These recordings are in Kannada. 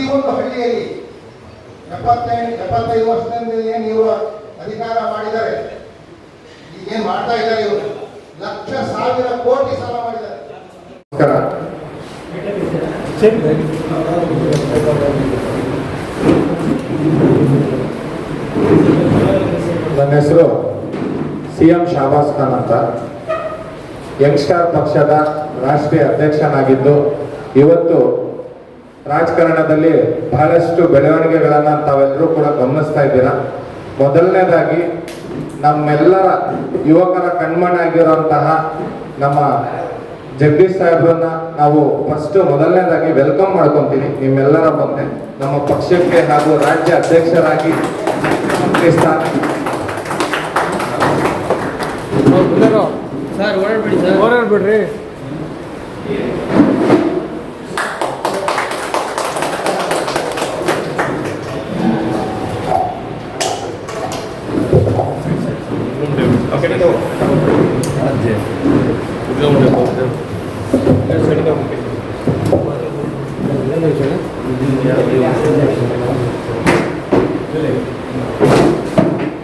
ಪ್ರತಿಯೊಂದು ಹಳ್ಳಿಯಲ್ಲಿ 75 ವರ್ಷದಿಂದ ಏನು ಇವರು ಅಧಿಕಾರ ಮಾಡಿದ್ದಾರೆ, ಈಗೇನು ಮಾಡ್ತಾ ಇದ್ದಾರೆ, ಇವರು ಲಕ್ಷ ಸಾವಿರ ಕೋಟಿ ಸಾಲ ಮಾಡಿದ್ದಾರೆ. ನನ್ನ ಹೆಸರು CM ಶಾಬಾಸ್ ಖಾನ್ ಅಂತ, ಯಂಗ್ಸ್ಟಾರ್ ಪಕ್ಷದ ರಾಷ್ಟ್ರೀಯ ಅಧ್ಯಕ್ಷನಾಗಿದ್ದು ಇವತ್ತು ರಾಜಕಾರಣದಲ್ಲಿ ಬಹಳಷ್ಟು ಬೆಳವಣಿಗೆಗಳನ್ನು ತಾವೆಲ್ಲರೂ ಕೂಡ ಗಮನಿಸ್ತಾ ಇದ್ದೀರಾ. ಮೊದಲನೇದಾಗಿ ನಮ್ಮೆಲ್ಲರ ಯುವಕರ ಕಣ್ಮಣ್ಣಾಗಿರುವಂತಹ ನಮ್ಮ ಜಗದೀಶ್ ಸಾಹೇಬ್ರನ್ನ ನಾವು ಮೊದಲನೇದಾಗಿ ವೆಲ್ಕಮ್ ಮಾಡ್ಕೊಂತೀನಿ ನಿಮ್ಮೆಲ್ಲರ ಮುಂದೆ ನಮ್ಮ ಪಕ್ಷಕ್ಕೆ ಹಾಗೂ ರಾಜ್ಯ ಅಧ್ಯಕ್ಷರಾಗಿ ಓಡಾಡ್ಬಿಡ್ರಿ.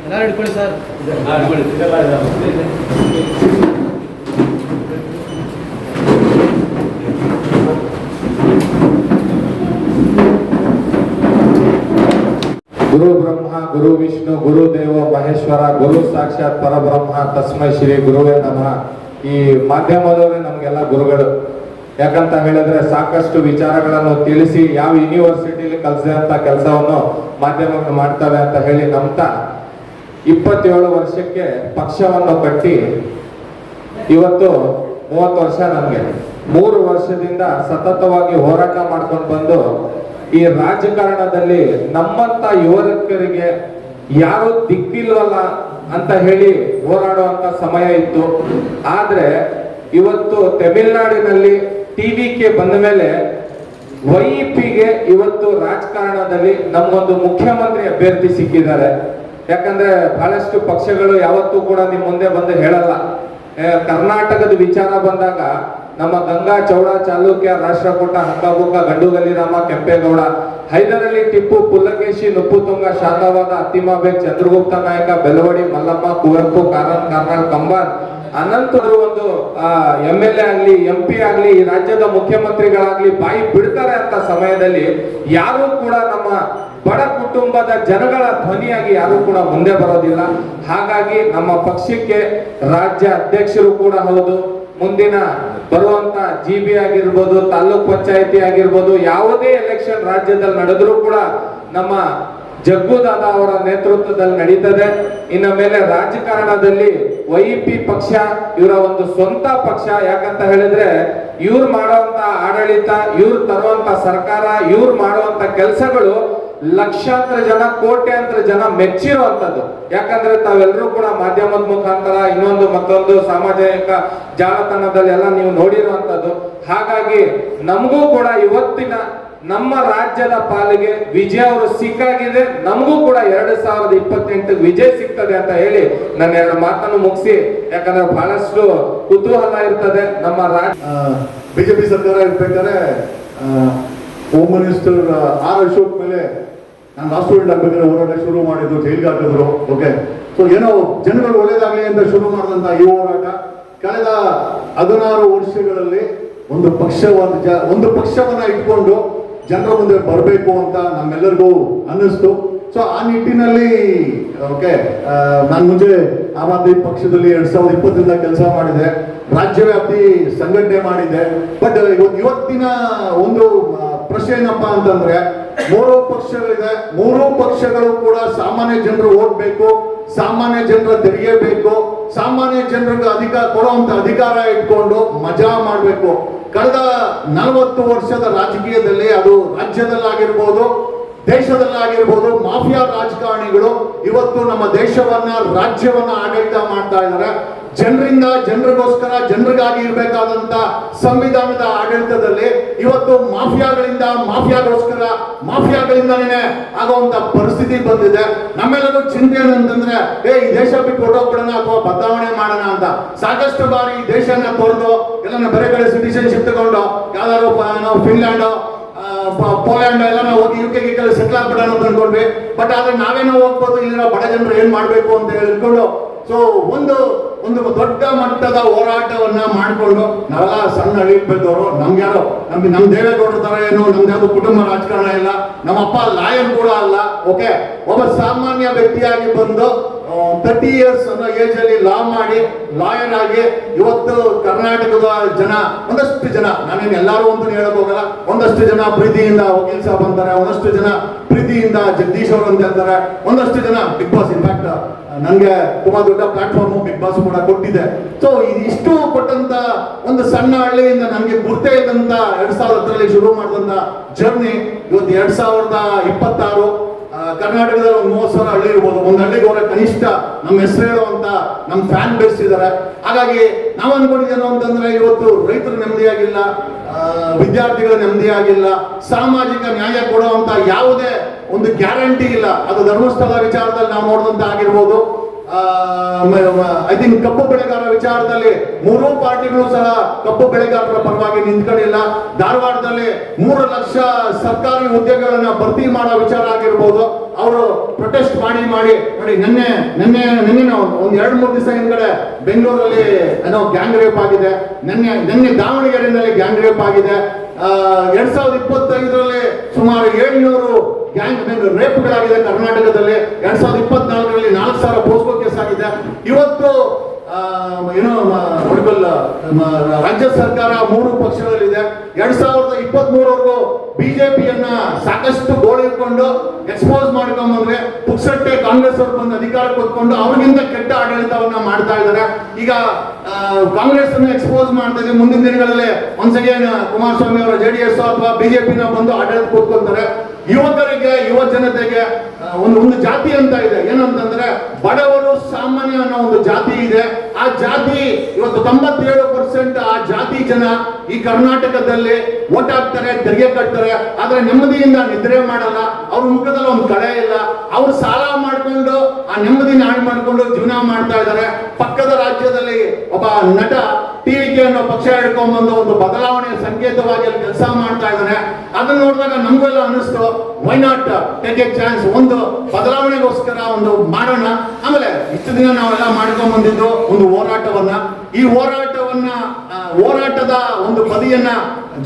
ಎಲ್ಲರೂ ಹಿಡ್ಕೊಳ್ಳಿ ಸರ್. ಗುರು ಬ್ರಹ್ಮ ಗುರು ವಿಷ್ಣು ಗುರು ದೇವ ಮಹೇಶ್ವರ ಗುರು ಸಾಕ್ಷಾತ್ ಪರಬ್ರಹ್ಮ ತಸ್ಮೈ ಶ್ರೀ ಗುರುವೇ ನಮಃ. ಈ ಮಾಧ್ಯಮದವರೇ ನಮಗೆಲ್ಲ ಗುರುಗಳು. ಯಾಕಂತ ಹೇಳಿದ್ರೆ ಸಾಕಷ್ಟು ವಿಚಾರಗಳನ್ನು ತಿಳಿಸಿ ಯಾವ ಯೂನಿವರ್ಸಿಟಿಲಿ ಕಲಿಸಿದಂತ ಕೆಲಸವನ್ನು ಮಾಧ್ಯಮಗಳು ಮಾಡ್ತವೆ ಅಂತ ಹೇಳಿ ನಂಬ್ತಾ 27 ವರ್ಷಕ್ಕೆ ಪಕ್ಷವನ್ನು ಕಟ್ಟಿ ಇವತ್ತು 30 ವರ್ಷ ನನಗೆ 3 ವರ್ಷದಿಂದ ಸತತವಾಗಿ ಹೋರಾಟ ಮಾಡ್ಕೊಂಡು ಬಂದು ಈ ರಾಜಕಾರಣದಲ್ಲಿ ನಮ್ಮಂತ ಯುವಕರಿಗೆ ಯಾರು ದಿಕ್ಕಿಲ್ವಲ್ಲ ಅಂತ ಹೇಳಿ ಹೋರಾಡುವಂತ ಸಮಯ ಇತ್ತು. ಆದ್ರೆ ಇವತ್ತು ತಮಿಳುನಾಡಿನಲ್ಲಿ TVK ಬಂದ ಮೇಲೆ YEPಗೆ ಇವತ್ತು ರಾಜಕಾರಣದಲ್ಲಿ ನಮ್ಗೊಂದು ಮುಖ್ಯಮಂತ್ರಿ ಅಭ್ಯರ್ಥಿ ಸಿಕ್ಕಿದ್ದಾರೆ. ಯಾಕಂದ್ರೆ ಬಹಳಷ್ಟು ಪಕ್ಷಗಳು ಯಾವತ್ತೂ ಕೂಡ ನಿಮ್ ಮುಂದೆ ಬಂದು ಹೇಳಲ್ಲ. ಕರ್ನಾಟಕದ ವಿಚಾರ ಬಂದಾಗ ನಮ್ಮ ಗಂಗಾ ಚೌಡ ಚಾಲುಕ್ಯ ರಾಷ್ಟ್ರಕೂಟ ಹಕ್ಕಬುಕ್ಕ ಗಂಡುಗಲ್ಲಿರಾಮ ಕೆಂಪೇಗೌಡ ಹೈದರಲಿ ಟಿಪ್ಪು ಪುಲ್ಲಕೇಶಿ ನುಪ್ಪುತುಂಗ ಶಾತವಾದ ಅತ್ತಿಮಾಬೇಗ್ ಚಂದ್ರಗುಪ್ತ ನಾಯಕ ಬೆಳವಡಿ ಮಲ್ಲಮ್ಮ ಕುವೆಂಪು ಕಾರ್ನಾಡ್ ಕಂಬಾನ್ ಅನಂತರು ಒಂದು MLA ಆಗ್ಲಿ MP ಆಗ್ಲಿ ಈ ರಾಜ್ಯದ ಮುಖ್ಯಮಂತ್ರಿಗಳಾಗ್ಲಿ ಬಾಯಿ ಬಿಡ್ತಾರೆ ಅಂತ ಸಮಯದಲ್ಲಿ ಯಾರು ಕೂಡ ನಮ್ಮ ಬಡ ಕುಟುಂಬದ ಜನಗಳ ಧ್ವನಿಯಾಗಿ ಯಾರು ಕೂಡ ಮುಂದೆ ಬರೋದಿಲ್ಲ. ಹಾಗಾಗಿ ನಮ್ಮ ಪಕ್ಷಕ್ಕೆ ರಾಜ್ಯ ಅಧ್ಯಕ್ಷರು ಕೂಡ ಹೌದು, ಮುಂದಿನ ಬರುವಂತ GB ಆಗಿರ್ಬೋದು, ತಾಲೂಕ್ ಪಂಚಾಯತಿ ಆಗಿರ್ಬೋದು, ಯಾವುದೇ ಎಲೆಕ್ಷನ್ ರಾಜ್ಯದಲ್ಲಿ ನಡೆದ್ರೂ ಕೂಡ ನಮ್ಮ ಜಗ್ಗು ದಾದಾ ಅವರ ನೇತೃತ್ವದಲ್ಲಿ ನಡೀತದೆ. ಇನ್ನ ಮೇಲೆ ರಾಜಕಾರಣದಲ್ಲಿ YEP ಪಕ್ಷ ಇವರ ಒಂದು ಸ್ವಂತ ಪಕ್ಷ. ಯಾಕಂತ ಹೇಳಿದ್ರೆ ಇವ್ರು ಮಾಡುವಂತ ಆಡಳಿತ, ಇವ್ರು ತರುವಂತ ಸರ್ಕಾರ, ಇವ್ರು ಮಾಡುವಂತ ಕೆಲಸಗಳು ಲಕ್ಷಾಂತರ ಜನ ಕೋಟ್ಯಾಂತರ ಜನ ಮೆಚ್ಚಿರುವಂತದ್ದು. ಯಾಕಂದ್ರೆ ತಾವೆಲ್ಲರೂ ಕೂಡ ಮಾಧ್ಯಮದ ಮುಖಾಂತರ ಇನ್ನೊಂದು ಮತ್ತೊಂದು ಸಾಮಾಜಿಕ ಜಾಲತಾಣದಲ್ಲಿ ಎಲ್ಲ ನೀವು ನೋಡಿರುವಂತದ್ದು. ಹಾಗಾಗಿ ನಮಗೂ ಕೂಡ ಇವತ್ತಿನ ನಮ್ಮ ರಾಜ್ಯದ ಪಾಲಿಗೆ ವಿಜಯ ಅವರು ಸಿಕ್ಕಾಗಿದೆ. ನಮಗೂ ಕೂಡ 2028 ವಿಜಯ ಸಿಗ್ತದೆ ಅಂತ ಹೇಳಿ ನನ್ನ 2 ಮಾತನ್ನು ಮುಗಿಸಿ, ಯಾಕಂದ್ರೆ ಬಹಳಷ್ಟು ಕುತೂಹಲ ಇರ್ತದೆ. ನಮ್ಮ ಬಿಜೆಪಿ ಸರ್ಕಾರ ಇರ್ಬೇಕಾದ್ರೆ ಹೋಮ್ ಮಿನಿಸ್ಟರ್ ಆರ್ ಅಶೋಕ್ ಮೇಲೆ ನಾನು ರಾಷ್ಟ್ರಪತಿ ಆಗ್ಬೇಕಾದ್ರೆ ಹೋರಾಟ ಶುರು ಮಾಡಿದ್ರು, ಜೈಲಿಗೆ ಹಾಕಿದ್ರು. ಓಕೆ, ಸೊ ಏನೋ ಜನಗಳು ಒಳ್ಳೇದಾಗ್ಲಿ ಅಂತ ಶುರು ಮಾಡಿದಂತ ಈ ಹೋರಾಟ ಕಳೆದ 16 ವರ್ಷಗಳಲ್ಲಿ ಒಂದು ಪಕ್ಷವನ್ನ ಇಟ್ಕೊಂಡು ಜನರ ಮುಂದೆ ಬರಬೇಕು ಅಂತ ನಮ್ಮೆಲ್ಲರಿಗೂ ಅನ್ನಿಸ್ತು. ಸೊ ಆ ನಿಟ್ಟಿನಲ್ಲಿ ಓಕೆ, ನಾನು ಮುಂಚೆ ಆಮ್ ಆದ್ಮಿ ಪಕ್ಷದಲ್ಲಿ 2020ರಿಂದ ಕೆಲಸ ಮಾಡಿದೆ, ರಾಜ್ಯವ್ಯಾಪಿ ಸಂಘಟನೆ ಮಾಡಿದ್ದೆ. ಬಟ್ ಇವತ್ತಿನ ಒಂದು ಪ್ರಶ್ನೆ ಏನಪ್ಪಾ ಅಂತಂದ್ರೆ 3 ಪಕ್ಷಗಳಿದೆ, 3 ಪಕ್ಷಗಳು ಕೂಡ ಸಾಮಾನ್ಯ ಜನರು ಓಟ್ಬೇಕು, ಸಾಮಾನ್ಯ ಜನರ ತೆರಿಗೆ ಬೇಕು, ಸಾಮಾನ್ಯ ಜನರಿಗೆ ಕೊಡುವಂತ ಅಧಿಕಾರ ಇಟ್ಕೊಂಡು ಮಜಾ ಮಾಡಬೇಕು. ಕಳೆದ 40 ವರ್ಷದ ರಾಜಕೀಯದಲ್ಲಿ ಅದು ರಾಜ್ಯದಲ್ಲಾಗಿರ್ಬೋದು, ದೇಶದಲ್ಲಾಗಿರ್ಬೋದು, ಮಾಫಿಯಾ ರಾಜಕಾರಣಿಗಳು ಇವತ್ತು ನಮ್ಮ ದೇಶವನ್ನ, ರಾಜ್ಯವನ್ನ ಆಡಳಿತ ಮಾಡ್ತಾ ಇದ್ದಾರೆ. ಜನರಿಗೋಸ್ಕರ ಜನರಿಗಾಗಿ ಇರಬೇಕಾದಂತ ಸಂವಿಧಾನದ ಆಡಳಿತದಲ್ಲಿ ಇವತ್ತು ಮಾಫಿಯಾಗಳಿಂದನೇ ಆಗುವಂತ ಪರಿಸ್ಥಿತಿ ಬಂದಿದೆ. ನಮ್ಮೆಲ್ಲರೂ ಚಿಂತೆ ಏನಂತಂದ್ರೆ ಈ ದೇಶ ಬಿಟ್ಟು ಹೊರಟೋಗ್ಬಿಡೋಣ ಅಥವಾ ಬದಲಾವಣೆ ಮಾಡೋಣ ಅಂತ. ಸಾಕಷ್ಟು ಬಾರಿ ಈ ದೇಶನ ತೊರೆದು ಎಲ್ಲ ಬೇರೆ ಕಡೆ ಸಿಟಿಸನ್ಶಿಪ್ ತಗೊಂಡು ಯಾವ್ದಾದ್ರು ಫಿನ್ಲ್ಯಾಂಡ್ ಪೋಲ್ಯಾಂಡ್ ಎಲ್ಲ ನಾವು ಹೋಗಿ UK ಸೆಟ್ಲ್ ಆಗ್ಬಿಡೋಣ ಅಂತ ಅನ್ಕೊಂಡ್ವಿ. ಬಟ್ ಆದ್ರೆ ನಾವೇನೋ ಹೋಗ್ಬೋದು, ಇಲ್ಲಿರೋ ಬಡ ಜನರು ಏನ್ ಮಾಡ್ಬೇಕು ಅಂತ ಹೇಳ್ಕೊಂಡು ಸೊ ಒಂದು ದೊಡ್ಡ ಮಟ್ಟದ ಹೋರಾಟವನ್ನ ಮಾಡ್ಕೊಂಡು ನಾವೆಲ್ಲ ಸಣ್ಣ ಹಳ್ಳಿ ಬೆಳೆದವರು, ನಮ್ಗ್ಯಾರೋ ನಮ್ ದೇವೇಗೌಡರ ತರ ಏನು ನಮ್ದು ಯಾವ್ದು ಕುಟುಂಬ ರಾಜಕಾರಣ ಇಲ್ಲ, ನಮ್ಮ ಅಪ್ಪ ಲಾಯರ್ ಕೂಡ ಅಲ್ಲ. ಓಕೆ, ಒಬ್ಬ ಸಾಮಾನ್ಯ ವ್ಯಕ್ತಿಯಾಗಿ ಬಂದು 30 years ಅನ್ನೋ ಏಜ್ ಅಲ್ಲಿ ಲಾ ಮಾಡಿ ಲಾಯರ್ ಆಗಿ ಇವತ್ತು ಕರ್ನಾಟಕದ ಜನ, ಒಂದಷ್ಟು ಜನ, ನಾನೇನು ಎಲ್ಲರೂ ಅಂತ ಹೇಳಕ್ ಹೋಗಲ್ಲ, ಒಂದಷ್ಟು ಜನ ಪ್ರೀತಿಯಿಂದ ವಕೀಲ್ ಸಾಬ್ ಅಂತಾರೆ, ಒಂದಷ್ಟು ಜನ ಪ್ರೀತಿಯಿಂದ ಜಗದೀಶ್ ಅವರು ಅಂತ ಹೇಳ್ತಾರೆ, ಒಂದಷ್ಟು ಜನ ಬಿಗ್ ಬಾಸ್, ಇನ್ಫ್ಯಾಕ್ಟ್ ನನಗೆ ತುಂಬಾ ದೊಡ್ಡ ಪ್ಲಾಟ್ಫಾರ್ಮ್ ಬಿಗ್ ಬಾಸ್ ಕೂಡ ಕೊಟ್ಟಿದೆ. ಸೊ ಇಷ್ಟು ಕೊಟ್ಟಂತ ಒಂದು ಸಣ್ಣ ಹಳ್ಳಿಯಿಂದ ನನಗೆ ಗುರ್ತೇ ಇದ್ದಂತ 2010ರಲ್ಲಿ ಶುರು ಮಾಡಿದಂತ ಜರ್ನಿ ಇವತ್ತು 2026 ಕರ್ನಾಟಕದಲ್ಲಿ ಒಂದು 30,000 ಹಳ್ಳಿ ಇರ್ಬೋದು. ಒಂದು ಹಳ್ಳಿಗೆ ಅವರ ಕನಿಷ್ಠ ನಮ್ಮ ಹೆಸರು ಹೇಳುವಂತ ನಮ್ಮ ಫ್ಯಾನ್ ಬೇಸ್ ಇದ್ದಾರೆ. ಹಾಗಾಗಿ ನಾವು ಅನ್ಕೊಂಡಿದ್ದೇನು ಅಂತಂದ್ರೆ ಇವತ್ತು ರೈತರು ನೆಮ್ಮದಿಯಾಗಿಲ್ಲ, ವಿದ್ಯಾರ್ಥಿಗಳ ನೆಮ್ಮದಿಯಾಗಿಲ್ಲ, ಸಾಮಾಜಿಕ ನ್ಯಾಯ ಕೊಡುವಂತ ಯಾವುದೇ ಒಂದು ಗ್ಯಾರಂಟಿ ಇಲ್ಲ. ಅದು ಧರ್ಮಸ್ಥಳ ವಿಚಾರದಲ್ಲಿ ನಾವು ನೋಡಿದಂತ ಆಗಿರ್ಬೋದು. ಐ ಥಿಂಕ್ ಕಬ್ಬು ಬೆಳೆಗಾರರ ವಿಚಾರದಲ್ಲಿ 3 ಪಾರ್ಟಿಗಳು ಸಹ ಕಬ್ಬು ಬೆಳೆಗಾರರ ಪರವಾಗಿ ನಿಂತ್ಕೊಂಡಿಲ್ಲ. ಧಾರವಾಡದಲ್ಲಿ 3 ಲಕ್ಷ ಸರ್ಕಾರಿ ಹುದ್ದೆಗಳನ್ನ ಭರ್ತಿ ಮಾಡೋ ವಿಚಾರ ಆಗಿರ್ಬೋದು, ಅವರು ಪ್ರೊಟೆಸ್ಟ್ ಮಾಡಿ ನೋಡಿ ನಿನ್ನೆ ಒಂದು 2-3 ದಿವಸ ಹಿಂದ್ಗಡೆ ಬೆಂಗಳೂರಲ್ಲಿ ಏನೋ ಗ್ಯಾಂಗ್ ರೇಪ್ ಆಗಿದೆ, ನಿನ್ನೆ ದಾವಣಗೆರೆಯಲ್ಲಿ ಗ್ಯಾಂಗ್ ರೇಪ್ ಆಗಿದೆ. 2025ರಲ್ಲಿ ಸುಮಾರು 700 ಗ್ಯಾಂಗ್ ರೇಪ್ಗಳಾಗಿದೆ ಕರ್ನಾಟಕದಲ್ಲಿ. 2024ರಲ್ಲಿ 4,000 ಪೋಸ್ಕೋ ಕೇಸ್ ಆಗಿದೆ. ಇವತ್ತು ಏನೋ ರಾಜ್ಯ ಸರ್ಕಾರ 3 ಪಕ್ಷಗಳಲ್ಲಿದೆ. 2023ವರೆಗೂ ಬಿಜೆಪಿಯನ್ನ ಸಾಕಷ್ಟು ಗೋಳಿಕೊಂಡು ಎಕ್ಸ್ಪೋಸ್ ಮಾಡ್ಕೊಂಡ್ಬಂದ್ರೆ ಪುಕ್ಸಟ್ಟೆ ಕಾಂಗ್ರೆಸ್ ಅವರು ಬಂದು ಅಧಿಕಾರ ಕೊಟ್ಕೊಂಡು ಅವ್ರಿಗಿಂತ ಕೆಟ್ಟ ಆಡಳಿತವನ್ನ ಮಾಡ್ತಾ ಇದ್ದಾರೆ. ಈಗ ಕಾಂಗ್ರೆಸ್ ಅನ್ನು ಎಕ್ಸ್ಪೋಸ್ ಮಾಡ್ತಾ ಇದ್ದಾರೆ. ಮುಂದಿನ ದಿನಗಳಲ್ಲಿ ಒನ್ಸ್ ಅಗೇನ್ ಕುಮಾರಸ್ವಾಮಿ ಅವರ JDS ಅಥವಾ ಬಿಜೆಪಿನ ಬಂದು ಆಡಳಿತ ಕೊಟ್ಕೊಂತಾರೆ. ಯುವಕರಿಗೆ, ಯುವ ಜನತೆಗೆ ಒಂದು ಜಾತಿ ಅಂತ ಇದೆ, ಏನಂತಂದ್ರೆ ಬಡವರು ಸಾಮಾನ್ಯ ಅನ್ನೋ ಒಂದು ಜಾತಿ ಇದೆ. ಆ ಜಾತಿ ಇವತ್ತು 97% ಆ ಜಾತಿ ಜನ ಈ ಕರ್ನಾಟಕದಲ್ಲಿ ವೋಟ್ ಹಾಕ್ತಾರೆ, ತೆರಿಗೆ ಕಟ್ತಾರೆ, ಆದ್ರೆ ನೆಮ್ಮದಿಯಿಂದ ನಿದ್ರೆ ಮಾಡಲ್ಲ. ಅವ್ರ ಮುಖದಲ್ಲಿ ಒಂದು ಕಳೆ ಇಲ್ಲ. ಅವ್ರು ಸಾಲ ಮಾಡ್ಕೊಂಡು ಆ ನೆಮ್ಮದಿನ ಹಾಳು ಮಾಡ್ಕೊಂಡು ಜೀವನ ಮಾಡ್ತಾ ಇದ್ದಾರೆ. ಪಕ್ಕದ ರಾಜ್ಯದಲ್ಲಿ ಒಬ್ಬ ನಟ TVK ಅನ್ನೋ ಪಕ್ಷ ಹಿಡ್ಕೊಂಡ್ಬಂದು ಒಂದು ಬದಲಾವಣೆಯ ಸಂಕೇತವಾಗಿ ಅಲ್ಲಿ ಕೆಲಸ ಮಾಡ್ತಾ ಇದ್ದಾರೆ. ಅದನ್ನ ನೋಡಿದಾಗ ನಮ್ಗೆಲ್ಲ ಅನಿಸ್ತು, why not take A chance, ಒಂದು ಬದಲಾವಣೆಗೋಸ್ಕರ ಒಂದು ಮಾಡೋಣ. ಆಮೇಲೆ ಇಷ್ಟು ದಿನ ನಾವೆಲ್ಲ ಮಾಡ್ಕೊಂಡ್ ಬಂದಿದ್ದು ಒಂದು ಹೋರಾಟವನ್ನ, ಈ ಹೋರಾಟದ ಒಂದು ಬದಿಯನ್ನ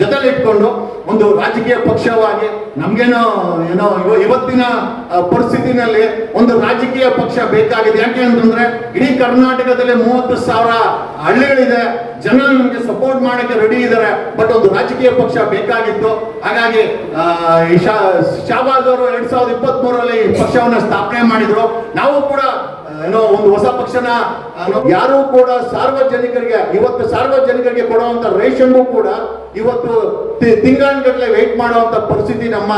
ಜೊತೆಲಿಟ್ಕೊಂಡು ಒಂದು ರಾಜಕೀಯ ಪಕ್ಷವಾಗಿ ನಮ್ಗೇನೋ ಇವತ್ತಿನ ಪರಿಸ್ಥಿತಿನಲ್ಲಿ ಒಂದು ರಾಜಕೀಯ ಪಕ್ಷ ಬೇಕಾಗಿದೆ. ಯಾಕೆ ಅಂತಂದ್ರೆ ಇಡೀ ಕರ್ನಾಟಕದಲ್ಲಿ 30,000 ಹಳ್ಳಿಗಳಿದೆ, ಜನ ನಮ್ಗೆ ಸಪೋರ್ಟ್ ಮಾಡಕ್ಕೆ ರೆಡಿ ಇದ್ದಾರೆ. ಬಟ್ ಒಂದು ರಾಜಕೀಯ ಪಕ್ಷ ಬೇಕಾಗಿತ್ತು. ಹಾಗಾಗಿ ಶಾಬಾಜ್ ಅವರು 2023ರಲ್ಲಿ ಪಕ್ಷವನ್ನ ಸ್ಥಾಪನೆ ಮಾಡಿದ್ರು. ನಾವು ಕೂಡ ಒಂದು ಹೊಸ ಪಕ್ಷನ, ಯಾರು ಕೂಡ ಸಾರ್ವಜನಿಕರಿಗೆ ಕೊಡುವಂತ ರೇಷನ್ಗೂ ಕೂಡ ಇವತ್ತು ತಿಂಗಳಗಟ್ಟಲೆ ವೆಯ್ಟ್ ಮಾಡುವಂತ ಪರಿಸ್ಥಿತಿ ನಮ್ಮ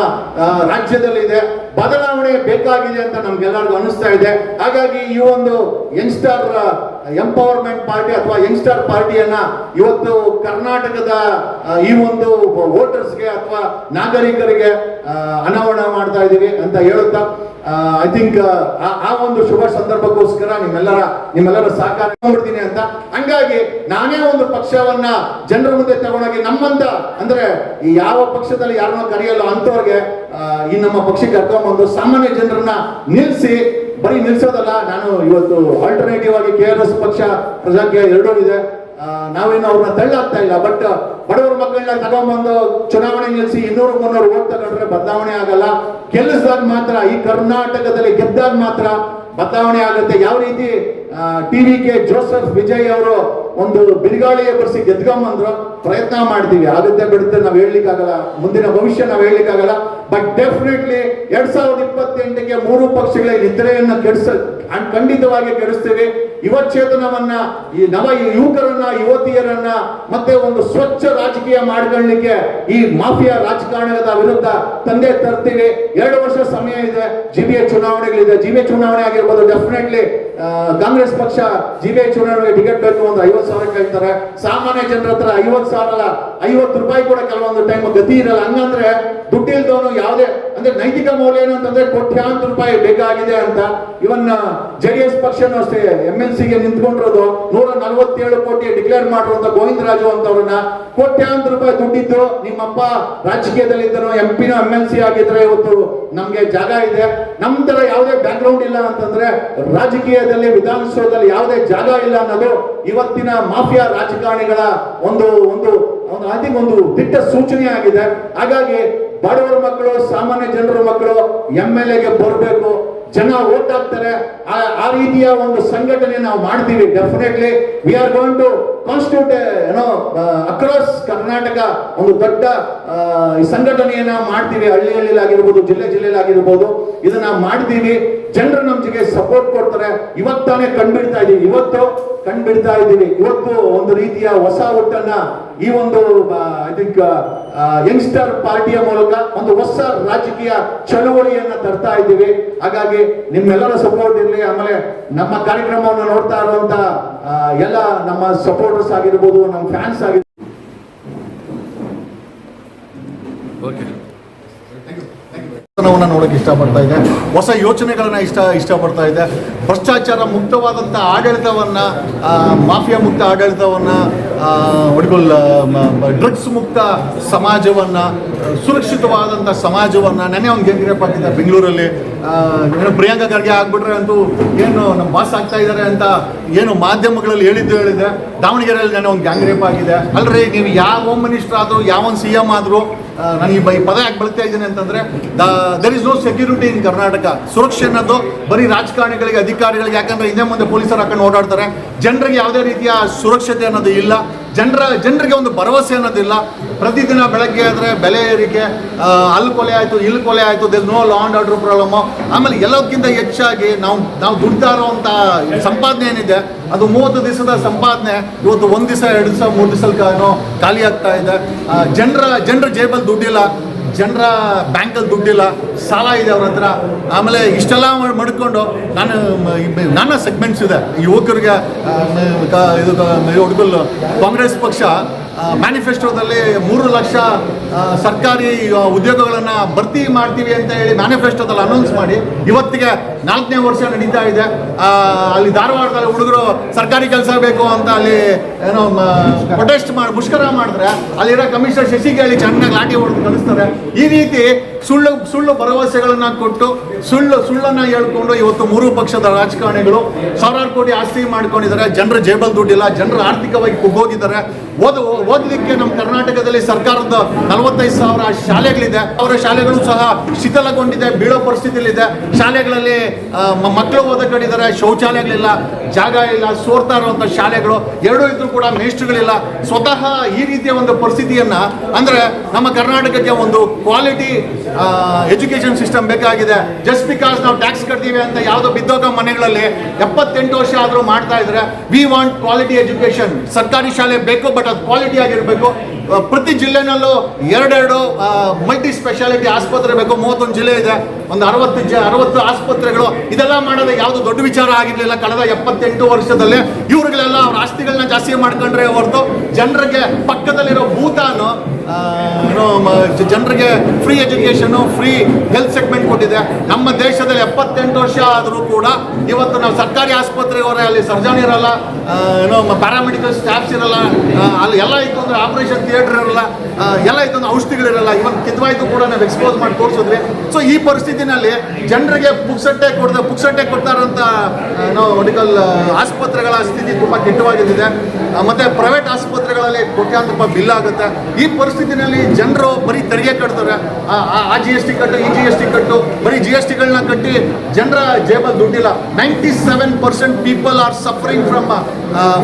ರಾಜ್ಯದಲ್ಲಿ ಇದೆ. ಬದಲಾವಣೆ ಬೇಕಾಗಿದೆ ಅಂತ ನಮ್ಗೆಲ್ಲರಿಗೂ ಅನಿಸ್ತಾ ಇದೆ. ಹಾಗಾಗಿ ಈ ಒಂದು ಯಂಗ್ಸ್ಟರ್ ಎಂಪವರ್ಮೆಂಟ್ ಪಾರ್ಟಿ ಅಥವಾ ಯಂಗ್ಸ್ಟರ್ ಪಾರ್ಟಿಯನ್ನ ಇವತ್ತು ಕರ್ನಾಟಕದ ಈ ಒಂದು ವೋಟರ್ಸ್ಗೆ ಅಥವಾ ನಾಗರಿಕರಿಗೆ ಅನಾವರಣ ಮಾಡ್ತಾ ಇದೀವಿ ಅಂತ ಹೇಳುತ್ತಾ ಐ ಥಿಂಕ್ ಆ ಒಂದು ಶುಭ ಸಂದರ್ಭಕ್ಕೋಸ್ಕರ ನಿಮ್ಮೆಲ್ಲರ ಸಹಕಾರ ಮಾಡ್ತೀನಿ ಅಂತ. ಹಂಗಾಗಿ ನಾನೇ ಒಂದು ಪಕ್ಷವನ್ನ ಜನರ ಮುಂದೆ ತಗೊಂಡೋಗಿ ನಮ್ಮಂತ ಅಂದ್ರೆ ಈ ಯಾವ ಪಕ್ಷದಲ್ಲಿ ಯಾರನ್ನ ಕರೆಯಲ್ಲ ಅಂತವ್ರಿಗೆ ಈ ನಮ್ಮ ಪಕ್ಷಕ್ಕೆ ಕರ್ಕೊಂಡ್ಬಂದು ಸಾಮಾನ್ಯ ಜನರನ್ನ ನಿಲ್ಸಿ, ಬರೀ ನಿಲ್ಸೋದಲ್ಲ, ನಾನು ಇವತ್ತು ಆಲ್ಟರ್ನೇಟಿವ್ ಆಗಿ KRS ಪಕ್ಷ, ಪ್ರಜಾಕೀಯ 2 ಇದೆ. ನಾವೇನು ಅವ್ರನ್ನ ತಳ್ಳಾಗ್ತಾ ಇಲ್ಲ. ಬಟ್ ಬಡವರ ಮಕ್ಕಳನ್ನ ತಗೊಂಡ್ಬಂದು ಚುನಾವಣೆ ನಿಲ್ಲಿಸಿ 200-300 ಓಟ್ ತಗೊಂಡ್ರೆ ಬದಲಾವಣೆ ಆಗಲ್ಲ. ಗೆಲ್ಲಿಸಿದಾಗ ಮಾತ್ರ, ಈ ಕರ್ನಾಟಕದಲ್ಲಿ ಗೆದ್ದಾಗ ಮಾತ್ರ ಬದಲಾವಣೆ ಆಗುತ್ತೆ. ಯಾವ ರೀತಿ TVK ಜೋಸೆಫ್ ವಿಜಯ್ ಅವರು ಒಂದು ಬಿರುಗಾಳಿಯ ಬರ್ಸಿ ಗೆದ್ಕೊಂಬಂದ್ರು, ಪ್ರಯತ್ನ ಮಾಡ್ತೀವಿ, ಆಗುತ್ತೆ ಬಿಡುತ್ತೆ ನಾವು ಹೇಳಲಿಕ್ಕಾಗಲ್ಲ, ಮುಂದಿನ ಭವಿಷ್ಯ ನಾವು ಹೇಳಲಿಕ್ಕಾಗಲ್ಲ. ಬಟ್ ಡೆಫಿನೆಟ್ಲಿ 2028ಗೆ 3 ಪಕ್ಷಗಳ ನಿದ್ರೆಯನ್ನ ಖಂಡಿತವಾಗಿ ಕೆಡಿಸ್ತೀವಿ. ಯುವಚೇತನವನ್ನ, ಈ ನವ ಯುವಕರನ್ನ, ಯುವತಿಯರನ್ನ ಮತ್ತೆ ಒಂದು ಸ್ವಚ್ಛ ರಾಜಕೀಯ ಮಾಡ್ಕೊಳ್ಳಿಕ್ಕೆ ಈ ಮಾಫಿಯಾ ರಾಜಕಾರಣದ ವಿರುದ್ಧ ತಂದೆ ತರ್ತೀವಿ. 2 ವರ್ಷ ಸಮಯ ಇದೆ. GBA ಚುನಾವಣೆಗಳಿದೆ. GBA ಚುನಾವಣೆ ಆಗಿರ್ಬೋದು. ಡೆಫಿನೆಟ್ಲಿ ಕಾಂಗ್ರೆಸ್ ಪಕ್ಷ GBA ಚುನಾವಣೆಗೆ ಟಿಕೆಟ್ ಬೇಕು ಒಂದು 50,000 ಕೇಳ್ತಾರೆ. ಸಾಮಾನ್ಯ ಜನರ ಹತ್ರ 50,000 ಅಲ್ಲ, 50 ರೂಪಾಯಿ ಕೂಡ ಕೆಲವೊಂದು ಟೈಮ್ ಗತಿ ಇರಲ್ಲ. ಹಂಗಂದ್ರೆ ದುಡ್ಡಿಲ್ದವನು ಯಾವುದೇ ಅಂದ್ರೆ ನೈತಿಕ ಮೌಲ್ಯ ಏನು ಅಂತಂದ್ರೆ ಕೋಟ್ಯಾಂತರ ರೂಪಾಯಿ ಬೇಕಾಗಿದೆ ಅಂತ. ಇವನ್ JDS ಪಕ್ಷನೂ ಅಷ್ಟೇ MLCಗೆ ನಿಂತ್ಕೊಂಡಿರೋದು 147 ಕೋಟಿ ಡಿಕ್ಲೇರ್ ಮಾಡಿರುವಂತ ಗೋವಿಂದರಾಜು ಅಂತವ್ರನ್ನ ಕೋಟ್ಯಾಂತರ ರೂಪಾಯಿ ದುಡ್ಡಿದ್ದು ನಿಮ್ಮಪ್ಪ ರಾಜಕೀಯದಲ್ಲಿ ಇದ್ದನು MP ನ MLC ಆಗಿದ್ರೆ ಇವತ್ತು ನಮ್ಗೆ ಜಾಗ ಇದೆ. ನಮ್ ತರ ಯಾವುದೇ ಬ್ಯಾಕ್ ಗ್ರೌಂಡ್ ಇಲ್ಲ ಅಂತಂದ್ರೆ ರಾಜಕೀಯದಲ್ಲಿ ವಿಧಾನಸೌಧದಲ್ಲಿ ಯಾವುದೇ ಜಾಗ ಇಲ್ಲ ಅನ್ನೋದು ಇವತ್ತಿನ ಮಾಫಿಯಾ ರಾಜಕಾರಣಿಗಳ ಒಂದು ಒಂದು ಐ ಥಿಂಕ್ ಒಂದು ದಿಟ್ಟ ಸೂಚನೆ ಆಗಿದೆ. ಹಾಗಾಗಿ ಬಡವರ ಮಕ್ಕಳು, ಸಾಮಾನ್ಯ ಜನರ ಮಕ್ಕಳು MLAಗೆ ಬರಬೇಕು, ಜನ ವೋಟ್ ಹಾಕ್ತಾರೆ. ಆ ರೀತಿಯ ಒಂದು ಸಂಘಟನೆ ನಾವು ಮಾಡ್ತೀವಿ. Definitely we are going to constitute across Karnataka ಒಂದು ದೊಡ್ಡ ಈ ಸಂಘಟನೆಯನ್ನ ಮಾಡ್ತೀವಿ. ಹಳ್ಳಿಯಲ್ಲಿ ಆಗಿರ್ಬೋದು, ಜಿಲ್ಲೆಯಲ್ಲಾಗಿರ್ಬೋದು, ಇದನ್ನ ಮಾಡ್ತೀವಿ. ಜನರು ನಮ್ಗೆ ಸಪೋರ್ಟ್ ಕೊಡ್ತಾರೆ. ಇವತ್ತಾನೆ ಕಂಡ್ಬಿಡ್ತಾ ಇದ್ದೀವಿ. ಇವತ್ತು ಒಂದು ರೀತಿಯ ಹೊಸ ಒಟ್ಟನ್ನ ಈ ಒಂದು ಐ ಥಿಂಕ್ ಯಂಗ್ಸ್ಟರ್ ಪಾರ್ಟಿಯ ಮೂಲಕ ಒಂದು ಹೊಸ ರಾಜಕೀಯ ಚಳವಳಿಯನ್ನ ತರ್ತಾ ಇದ್ದೀವಿ. ಹಾಗಾಗಿ ನಿಮ್ಮೆಲ್ಲರ ಸಪೋರ್ಟ್ ಇರಲಿ. ಆಮೇಲೆ ನಮ್ಮ ಕಾರ್ಯಕ್ರಮವನ್ನು ನೋಡ್ತಾ ಇರುವಂತ ಎಲ್ಲ ನಮ್ಮ ಸಪೋರ್ಟರ್ಸ್ ಆಗಿರ್ಬೋದು, ನಮ್ಮ ಫ್ಯಾನ್ಸ್ ಆಗಿರ್ಬೋದು, ನೋಡಕ್ಕೆ ಇಷ್ಟಪಡ್ತಾ ಇದೆ. ಹೊಸ ಯೋಚನೆಗಳನ್ನ ಇಷ್ಟಪಡ್ತಾ ಇದೆ. ಭ್ರಷ್ಟಾಚಾರ ಮುಕ್ತವಾದಂಥ ಆಡಳಿತವನ್ನ, ಮಾಫಿಯಾ ಮುಕ್ತ ಆಡಳಿತವನ್ನ, ಡ್ರಗ್ಸ್ ಮುಕ್ತ ಸಮಾಜವನ್ನ, ಸುರಕ್ಷಿತವಾದಂಥ ಸಮಾಜವನ್ನ. ನೆನೆ ಅವ್ನು ಗ್ಯಾಂಗ್ರೇಪ್ ಆಗಿದ್ದ ಬೆಂಗಳೂರಲ್ಲಿ. ಪ್ರಿಯಾಂಕಾ ಖರ್ಗೆ ಆಗ್ಬಿಟ್ರೆ ಅಂತೂ ಏನು ನಮ್ಮ ಬಾಸ್ ಆಗ್ತಾ ಇದ್ದಾರೆ ಅಂತ ಏನು ಮಾಧ್ಯಮಗಳಲ್ಲಿ ಹೇಳಿದೆ. ದಾವಣಗೆರೆಯಲ್ಲಿ ನೆನೆ ಒಂದು ಗ್ಯಾಂಗ್ರೇಪ್ ಆಗಿದೆ. ಅಲ್ರಿ, ನೀವು ಯಾವ ಹೋಮ್ ಮಿನಿಸ್ಟರ್ ಆದರೂ, ಯಾವೊಂದು CM ಆದರೂ, ನಾನು ಈ ಪದ ಯಾಕೆ ಬಳಸ್ತಾ ಇದ್ದೀನಿ ಅಂತಂದ್ರೆ, there is no security in Karnataka. ಸುರಕ್ಷೆ ಅನ್ನೋದು ಬರೀ ರಾಜಕಾರಣಿಗಳಿಗೆ, ಅಧಿಕಾರಿಗಳಿಗೆ, ಯಾಕಂದ್ರೆ ಹಿಂದೆ ಮುಂದೆ ಪೊಲೀಸರು ಹಾಕೊಂಡು ಓಡಾಡ್ತಾರೆ. ಜನರಿಗೆ ಯಾವುದೇ ರೀತಿಯ ಸುರಕ್ಷತೆ ಅನ್ನೋದು ಇಲ್ಲ. ಜನರಿಗೆ ಒಂದು ಭರವಸೆ ಅನ್ನೋದಿಲ್ಲ. ಪ್ರತಿದಿನ ಬೆಳಗ್ಗೆ ಆದರೆ ಬೆಲೆ ಏರಿಕೆ, ಅಲ್ಲಿ ಕೊಲೆ ಆಯಿತು, ಇಲ್ಲಿ ಕೊಲೆ ಆಯಿತು, there no law and order problem. ಆಮೇಲೆ ಎಲ್ಲದಕ್ಕಿಂತ ಹೆಚ್ಚಾಗಿ ನಾವು ದುಡ್ತಾ ಇರುವಂಥ ಸಂಪಾದನೆ ಏನಿದೆ ಅದು 30 ದಿವಸದ ಸಂಪಾದನೆ ಇವತ್ತು 1 ದಿವಸ, 2 ದಿವಸ, 3 ದಿವಸಕ್ಕೆ ಖಾಲಿ ಆಗ್ತಾ ಇದೆ. ಜನರ ಜೇಬಲ್ಲಿ ದುಡ್ಡಿಲ್ಲ, ಜನರ ಬ್ಯಾಂಕಲ್ಲಿ ದುಡ್ಡಿಲ್ಲ, ಸಾಲ ಇದೆ ಅವ್ರ ಹತ್ರ. ಆಮೇಲೆ ಇಷ್ಟೆಲ್ಲ ಮಾಡ್ಕೊಂಡು ನಾನಾ ಸೆಗ್ಮೆಂಟ್ಸ್ ಇದೆ ಯುವಕರಿಗೆ. ಇದು ಕಾಂಗ್ರೆಸ್ ಪಕ್ಷ ಮ್ಯಾನಿಫೆಸ್ಟೋದಲ್ಲಿ 3 ಲಕ್ಷ ಸರ್ಕಾರಿ ಉದ್ಯೋಗಗಳನ್ನು ಭರ್ತಿ ಮಾಡ್ತೀವಿ ಅಂತ ಹೇಳಿ ಮ್ಯಾನಿಫೆಸ್ಟೋದಲ್ಲಿ ಅನೌನ್ಸ್ ಮಾಡಿ ಇವತ್ತಿಗೆ 4ನೇ ವರ್ಷ ನಡೀತಾ ಇದೆ. ಅಲ್ಲಿ ಧಾರವಾಡದಲ್ಲಿ ಹುಡುಗರು ಸರ್ಕಾರಿ ಕೆಲಸ ಬೇಕು ಅಂತ ಅಲ್ಲಿ ಏನೋ ಪ್ರೊಟೆಸ್ಟ್ ಮುಷ್ಕರ ಮಾಡಿದ್ರೆ ಅಲ್ಲಿರೋ ಕಮಿಷನರ್ ಶಶಿಗೆ ಹೇಳಿ ಚೆನ್ನಾಗಿ ಲಾಠಿ ಹೊಡೆದು ಕಳಿಸ್ತಾರೆ. ಈ ರೀತಿ ಸುಳ್ಳು ಭರವಸೆಗಳನ್ನ ಕೊಟ್ಟು ಸುಳ್ಳನ್ನ ಹೇಳ್ಕೊಂಡು ಇವತ್ತು 3 ಪಕ್ಷದ ರಾಜಕಾರಣಿಗಳು ಸಾವಿರಾರು ಕೋಟಿ ಆಸ್ತಿ ಮಾಡ್ಕೊಂಡಿದ್ದಾರೆ. ಜನರ ಜೇಬಲ್ ದುಡ್ಡಿಲ್ಲ, ಜನರು ಆರ್ಥಿಕವಾಗಿ ಕುಗ್ಗೋಗಿದ್ದಾರೆ. ಓದಲಿಕ್ಕೆ ನಮ್ಮ ಕರ್ನಾಟಕದಲ್ಲಿ ಸರ್ಕಾರದ 45,000 ಶಾಲೆಗಳಿದೆ. ಅವರ ಶಾಲೆಗಳು ಸಹ ಶಿಥಿಲಗೊಂಡಿದೆ, ಬೀಳೋ ಪರಿಸ್ಥಿತಿಯಲ್ಲಿದೆ. ಶಾಲೆಗಳಲ್ಲಿ ಮಕ್ಕಳು ಓದಕೊಂಡಿದ್ದಾರೆ, ಶೌಚಾಲಯಗಳಿಲ್ಲ, ಜಾಗ ಇಲ್ಲ, ಸೋರ್ತಾ ಇರುವಂಥ ಶಾಲೆಗಳು. ಎರಡೂ ಇದ್ರೂ ಕೂಡ ಮೇಷ್ಟ್ರುಗಳಿಲ್ಲ. ಸ್ವತಃ ಈ ರೀತಿಯ ಒಂದು ಪರಿಸ್ಥಿತಿಯನ್ನ ಅಂದ್ರೆ ನಮ್ಮ ಕರ್ನಾಟಕಕ್ಕೆ ಒಂದು ಕ್ವಾಲಿಟಿ ಎಜುಕೇಶನ್ ಸಿಸ್ಟಮ್ ಬೇಕಾಗಿದೆ. ಜಸ್ಟ್ ಬಿಕಾಸ್ ನಾವು ಟ್ಯಾಕ್ಸ್ ಕಟ್ತೀವಿ ಅಂತ ಯಾವುದೋ ಬಿದ್ದೋಗ ಮನೆಗಳಲ್ಲಿ 78 ವರ್ಷ ಆದರೂ ಮಾಡ್ತಾ ಇದ್ರೆ. We want quality education. ಸರ್ಕಾರಿ ಶಾಲೆ ಬೇಕು, ಬಟ್ ಅದು ಕ್ವಾಲಿಟಿ ಆಗಿರಬೇಕು. ಪ್ರತಿ ಜಿಲ್ಲೆನಲ್ಲೂ 2 ಮಲ್ಟಿ ಸ್ಪೆಷಾಲಿಟಿ ಆಸ್ಪತ್ರೆ ಬೇಕು. 31 ಜಿಲ್ಲೆ ಇದೆ, ಒಂದು 60 ಆಸ್ಪತ್ರೆಗಳು. ಇದೆಲ್ಲ ಮಾಡೋದು ಯಾವುದು ದೊಡ್ಡ ವಿಚಾರ ಆಗಿರಲಿಲ್ಲ ಕಳೆದ 78 ವರ್ಷದಲ್ಲಿ. ಇವ್ರಿಗಳೆಲ್ಲ ಅವ್ರ ಆಸ್ತಿಗಳನ್ನ ಜಾಸ್ತಿ ಮಾಡ್ಕೊಂಡ್ರೆ ಹೊರತು ಜನರಿಗೆ ಪಕ್ಕದಲ್ಲಿರೋ ಭೂತಾನು ಜನರಿಗೆ free education, free health segment ಕೊಟ್ಟಿದೆ. ನಮ್ಮ ದೇಶದಲ್ಲಿ 78 ವರ್ಷ ಆದರೂ ಕೂಡ ಇವತ್ತು ನಾವು ಸರ್ಕಾರಿ ಆಸ್ಪತ್ರೆಗೆ ಹೋದ್ರೆ ಅಲ್ಲಿ ಸರ್ಜನ್ ಇರಲ್ಲ, ಪ್ಯಾರಾಮೆಡಿಕಲ್ ಸ್ಟಾಫ್ಸ್ ಇರಲ್ಲ, ಅಲ್ಲಿ ಎಲ್ಲ ಇತ್ತು ಅಂದ್ರೆ ಆಪರೇಷನ್ ಥಿಯೇಟರ್ ಇರಲ್ಲ, ಎಲ್ಲ ಇತ್ತು ಅಂದ್ರೆ ಔಷಧಿಗಳಿರಲ್ಲ. ಇವನ್ ಕಿದ್ವಾಯ್ತು ಕೂಡ ನಾವು ಎಕ್ಸ್ಪೋಸ್ ಮಾಡಿ ತೋರಿಸಿದ್ವಿ. ಸೊ ಈ ಪರಿಸ್ಥಿತಿನಲ್ಲಿ ಜನರಿಗೆ ಪುಕ್ಸಟ್ಟೆ ಕೊಡ್ತಾ ಇರೋಂಥ ಮೆಡಿಕಲ್ ಆಸ್ಪತ್ರೆಗಳ ಸ್ಥಿತಿ ತುಂಬ ಕೆಟ್ಟವಾಗಿದ್ದಿದೆ. ಮತ್ತೆ ಪ್ರೈವೇಟ್ ಆಸ್ಪತ್ರೆಗಳಲ್ಲಿ ಕೋಟ್ಯಾಂತರ ರೂಪಾಯಿ ಬಿಲ್ ಆಗುತ್ತೆ. ಈ ಪರಿಸ್ಥಿತಿನಲ್ಲಿ ಜನರು ಬರೀ ತೆರಿಗೆ ಕಟ್ತಾರೆ. ಆ GST ಕಟ್ಟು, ಈ GST ಕಟ್ಟು, ಬರೀ GSTಗಳನ್ನ ಕಟ್ಟಿ ಜನರ ಜೇಬಲ್ಲಿ ದುಡ್ಡಿಲ್ಲ. 97% people are suffering from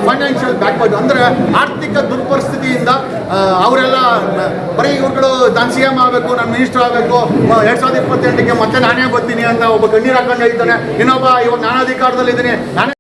financial backward. ಅಂದರೆ ಆರ್ಥಿಕ ದುರ್ಪರಿಸ್ಥಿತಿಯಿಂದ ಅವರೆಲ್ಲ ಬರೀ ಇವ್ರುಗಳು ನಾನು CM ಆಗಬೇಕು, ನಾನು ಮಿನಿಸ್ಟರ್ ಆಗಬೇಕು, 2028ಕ್ಕೆ ಮತ್ತೆ ನಾನೇ ಬರ್ತೀನಿ ಅಂತ ಒಬ್ಬ ಕಣ್ಣೀರು ಹಾಕೊಂಡು ಹೇಳ್ತಾನೆ. ಇನ್ನೊಬ್ಬ ಇವಾಗ ನಾನು ಅಧಿಕಾರದಲ್ಲಿದ್ದೀನಿ, ನಾನೇ